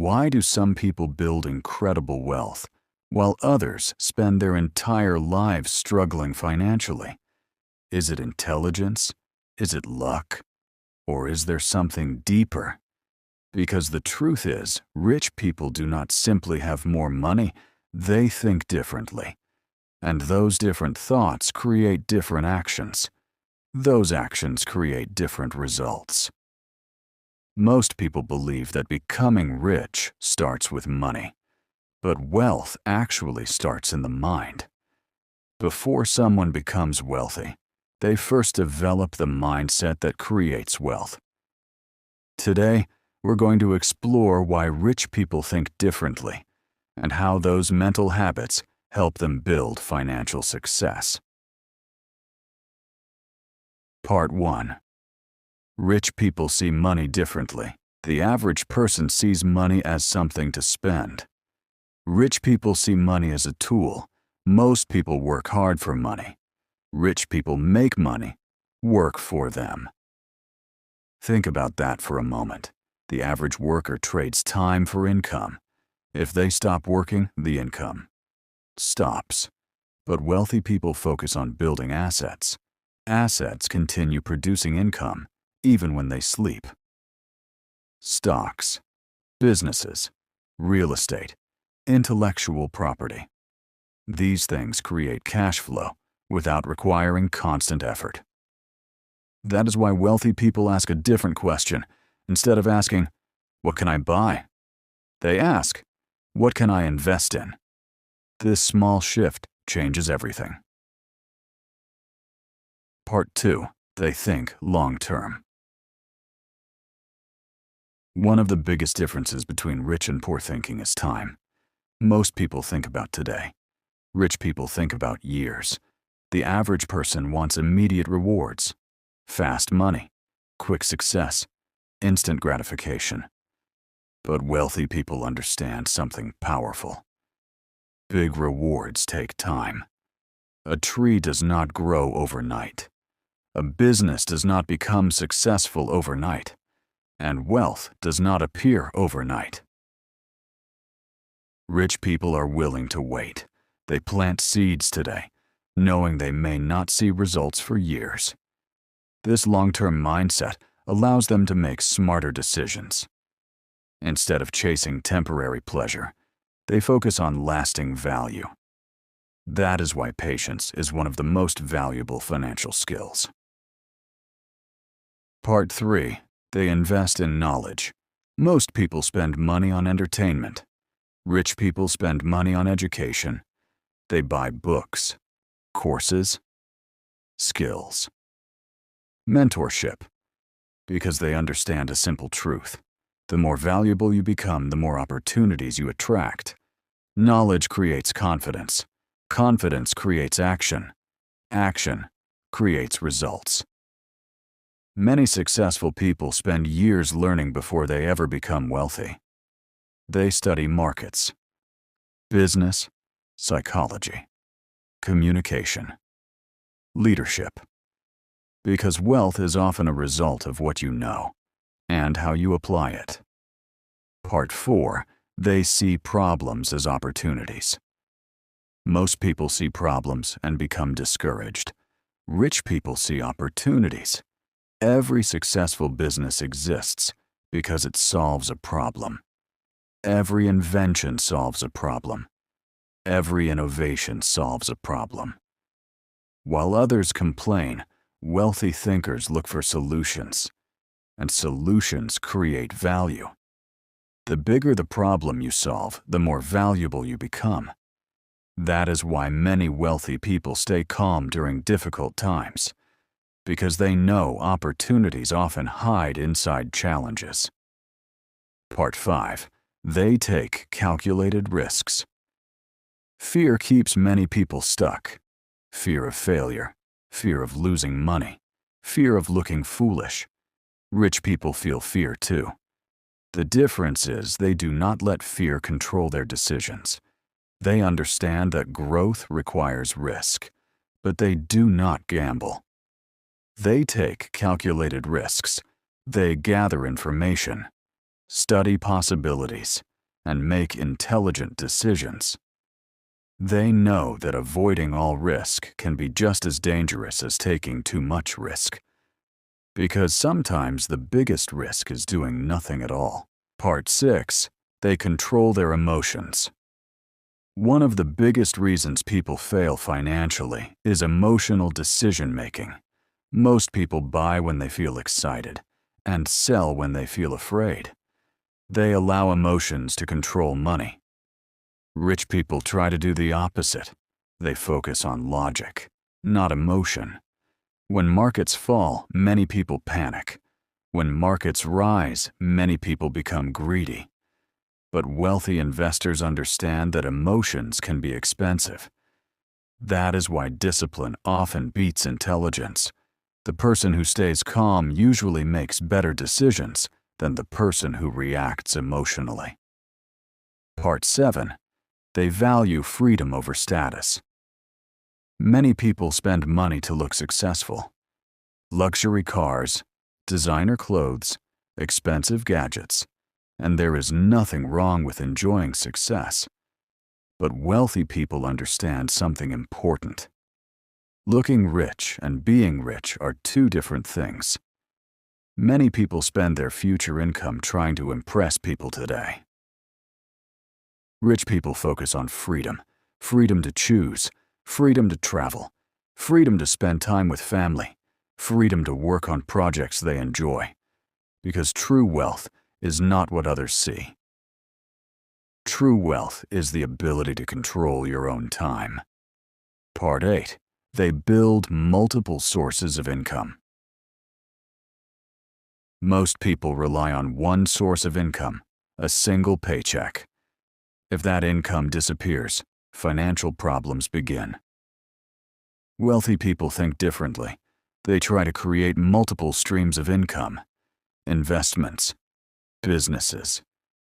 Why do some people build incredible wealth, while others spend their entire lives struggling financially? Is it intelligence? Is it luck? Or is there something deeper? Because the truth is, rich people do not simply have more money, they think differently. And those different thoughts create different actions. Those actions create different results. Most people believe that becoming rich starts with money, but wealth actually starts in the mind. Before someone becomes wealthy, they first develop the mindset that creates wealth. Today, we're going to explore why rich people think differently and how those mental habits help them build financial success. Part 1. Rich people see money differently. The average person sees money as something to spend. Rich people see money as a tool. Most people work hard for money. Rich people make money, work for them. Think about that for a moment. The average worker trades time for income. If they stop working, the income stops. But wealthy people focus on building assets. Assets continue producing income, even when they sleep. Stocks, businesses, real estate, intellectual property. These things create cash flow without requiring constant effort. That is why wealthy people ask a different question. Instead of asking, "What can I buy?" they ask, "What can I invest in?" This small shift changes everything. Part 2. They think long-term. One of the biggest differences between rich and poor thinking is time. Most people think about today. Rich people think about years. The average person wants immediate rewards, fast money, quick success, instant gratification. But wealthy people understand something powerful. Big rewards take time. A tree does not grow overnight. A business does not become successful overnight. And wealth does not appear overnight. Rich people are willing to wait. They plant seeds today, knowing they may not see results for years. This long-term mindset allows them to make smarter decisions. Instead of chasing temporary pleasure, they focus on lasting value. That is why patience is one of the most valuable financial skills. Part 3. They invest in knowledge. Most people spend money on entertainment. Rich people spend money on education. They buy books, courses, skills. Mentorship, because they understand a simple truth. The more valuable you become, the more opportunities you attract. Knowledge creates confidence. Confidence creates action. Action creates results. Many successful people spend years learning before they ever become wealthy. They study markets, business, psychology, communication, leadership. Because wealth is often a result of what you know and how you apply it. Part 4. They see problems as opportunities. Most people see problems and become discouraged. Rich people see opportunities. Every successful business exists because it solves a problem. Every invention solves a problem. Every innovation solves a problem. While others complain, wealthy thinkers look for solutions, and solutions create value. The bigger the problem you solve, the more valuable you become. That is why many wealthy people stay calm during difficult times, because they know opportunities often hide inside challenges. Part 5. They take calculated risks. Fear keeps many people stuck. Fear of failure, fear of losing money, fear of looking foolish. Rich people feel fear too. The difference is they do not let fear control their decisions. They understand that growth requires risk, but they do not gamble. They take calculated risks. They gather information, study possibilities, and make intelligent decisions. They know that avoiding all risk can be just as dangerous as taking too much risk, because sometimes the biggest risk is doing nothing at all. Part 6. They control their emotions. One of the biggest reasons people fail financially is emotional decision-making. Most people buy when they feel excited and sell when they feel afraid. They allow emotions to control money. Rich people try to do the opposite. They focus on logic, not emotion. When markets fall, many people panic. When markets rise, many people become greedy. But wealthy investors understand that emotions can be expensive. That is why discipline often beats intelligence. The person who stays calm usually makes better decisions than the person who reacts emotionally. Part 7. They value freedom over status. Many people spend money to look successful. Luxury cars, designer clothes, expensive gadgets, and there is nothing wrong with enjoying success. But wealthy people understand something important. Looking rich and being rich are two different things. Many people spend their future income trying to impress people today. Rich people focus on freedom, freedom to choose, freedom to travel, freedom to spend time with family, freedom to work on projects they enjoy, because true wealth is not what others see. True wealth is the ability to control your own time. Part 8. They build multiple sources of income. Most people rely on one source of income, a single paycheck. If that income disappears, financial problems begin. Wealthy people think differently. They try to create multiple streams of income: investments, businesses,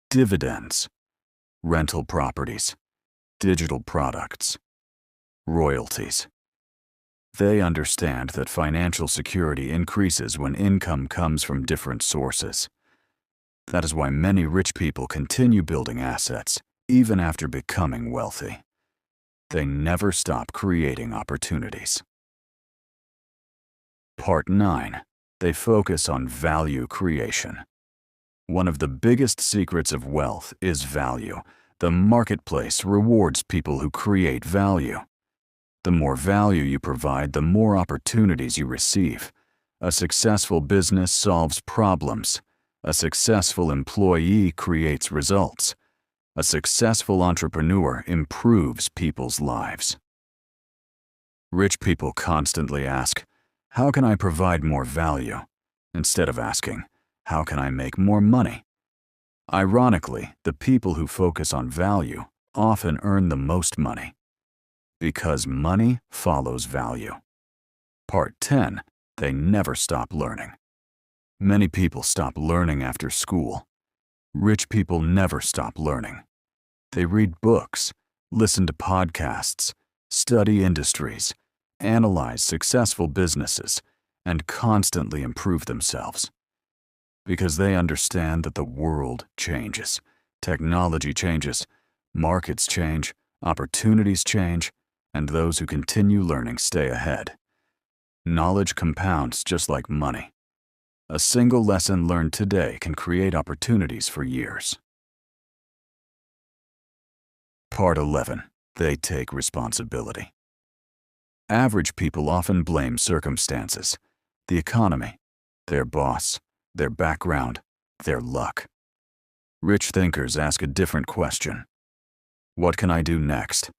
dividends, rental properties, digital products, royalties. They understand that financial security increases when income comes from different sources. That is why many rich people continue building assets even after becoming wealthy. They never stop creating opportunities. Part 9. They focus on value creation. One of the biggest secrets of wealth is value. The marketplace rewards people who create value. The more value you provide, the more opportunities you receive. A successful business solves problems. A successful employee creates results. A successful entrepreneur improves people's lives. Rich people constantly ask, "How can I provide more value?" instead of asking, "How can I make more money?" Ironically, the people who focus on value often earn the most money, because money follows value. Part 10. They never stop learning. Many people stop learning after school. Rich people never stop learning. They read books, listen to podcasts, study industries, analyze successful businesses, and constantly improve themselves. Because they understand that the world changes, technology changes, markets change, opportunities change, and those who continue learning stay ahead. Knowledge compounds just like money. A single lesson learned today can create opportunities for years. Part 11. They take responsibility. Average people often blame circumstances, the economy, their boss, their background, their luck. Rich thinkers ask a different question. What can I do next?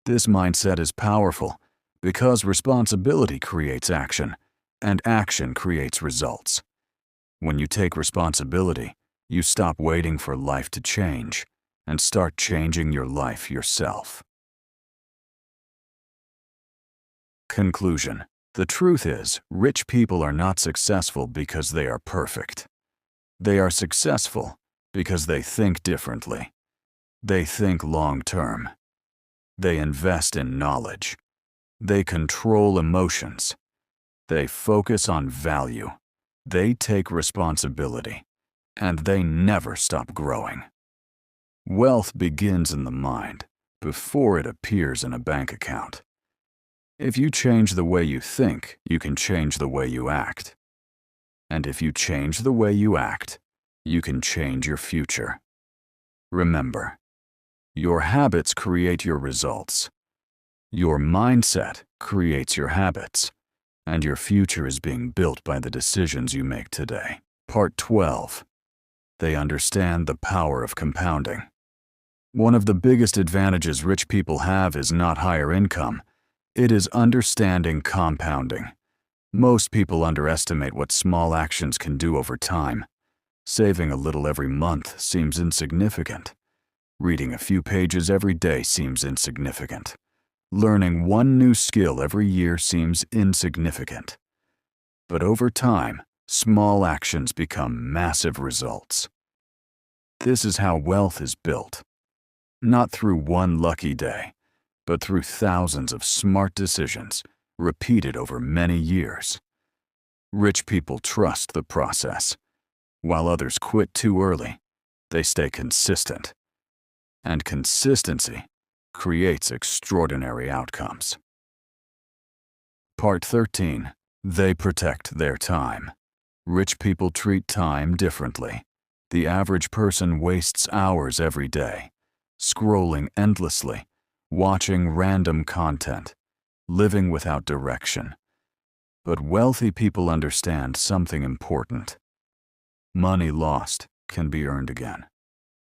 This mindset is powerful because responsibility creates action, and action creates results. When you take responsibility, you stop waiting for life to change and start changing your life yourself. Conclusion. The truth is, rich people are not successful because they are perfect. They are successful because they think differently. They think long-term. They invest in knowledge. They control emotions. They focus on value. They take responsibility. And they never stop growing. Wealth begins in the mind before it appears in a bank account. If you change the way you think, you can change the way you act. And if you change the way you act, you can change your future. Remember, your habits create your results. Your mindset creates your habits, and your future is being built by the decisions you make today. Part 12. They understand the power of compounding. One of the biggest advantages rich people have is not higher income. It is understanding compounding. Most people underestimate what small actions can do over time. Saving a little every month seems insignificant. Reading a few pages every day seems insignificant. Learning one new skill every year seems insignificant. But over time, small actions become massive results. This is how wealth is built. Not through one lucky day, but through thousands of smart decisions repeated over many years. Rich people trust the process. While others quit too early, they stay consistent. And consistency creates extraordinary outcomes. Part 13. They protect their time. Rich people treat time differently. The average person wastes hours every day, scrolling endlessly, watching random content, living without direction. But wealthy people understand something important. Money lost can be earned again.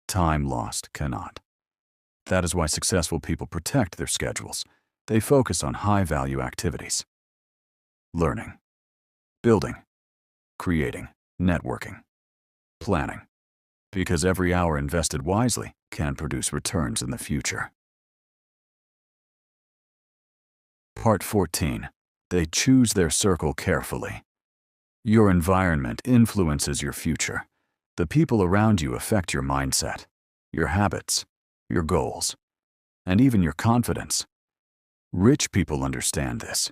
Time lost cannot. That is why successful people protect their schedules. They focus on high-value activities. Learning, building, creating, networking, planning. Because every hour invested wisely can produce returns in the future. Part 14. They choose their circle carefully. Your environment influences your future. The people around you affect your mindset, your habits, your goals, and even your confidence. Rich people understand this.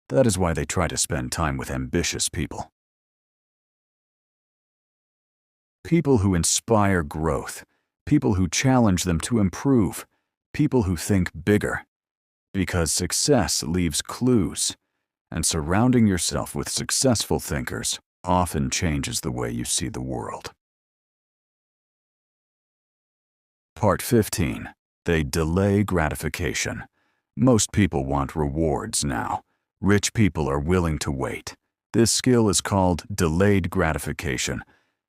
That is why they try to spend time with ambitious people. People who inspire growth, people who challenge them to improve, people who think bigger. Because success leaves clues, and surrounding yourself with successful thinkers often changes the way you see the world. Part 15. They delay gratification. Most people want rewards now. Rich people are willing to wait. This skill is called delayed gratification.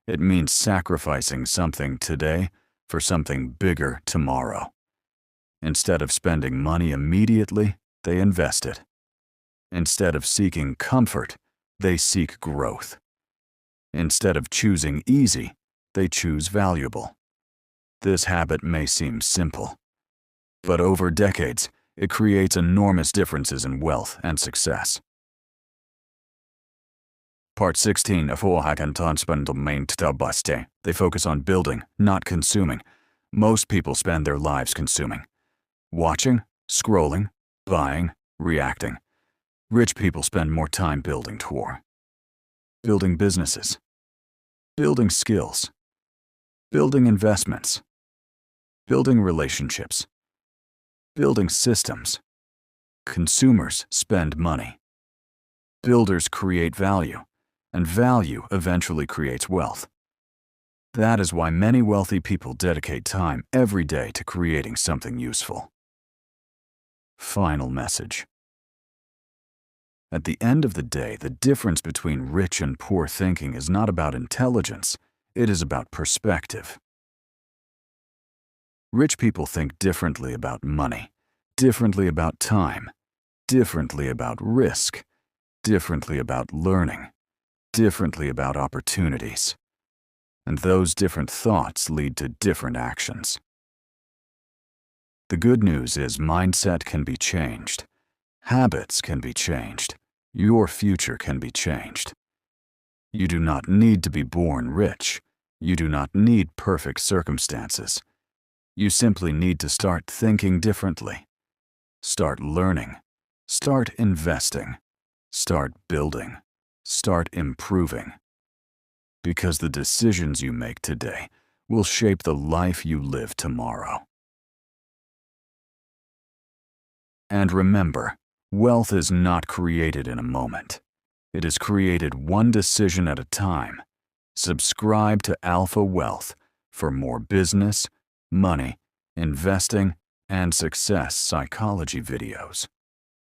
It means sacrificing something today for something bigger tomorrow. Instead of spending money immediately, they invest it. Instead of seeking comfort, they seek growth. Instead of choosing easy, they choose valuable. This habit may seem simple, but over decades, it creates enormous differences in wealth and success. Part 16. They focus on building, not consuming. Most people spend their lives consuming. Watching, scrolling, buying, reacting. Rich people spend more time building building businesses, building skills, building investments, building relationships, building systems. Consumers spend money. Builders create value, and value eventually creates wealth. That is why many wealthy people dedicate time every day to creating something useful. Final message. At the end of the day, the difference between rich and poor thinking is not about intelligence, it is about perspective. Rich people think differently about money, differently about time, differently about risk, differently about learning, differently about opportunities. And those different thoughts lead to different actions. The good news is mindset can be changed. Habits can be changed. Your future can be changed. You do not need to be born rich. You do not need perfect circumstances. You simply need to start thinking differently. Start learning. Start investing. Start building. Start improving. Because the decisions you make today will shape the life you live tomorrow. And remember, wealth is not created in a moment. It is created one decision at a time. Subscribe to Alpha Wealth for more business, money, investing, and success psychology videos.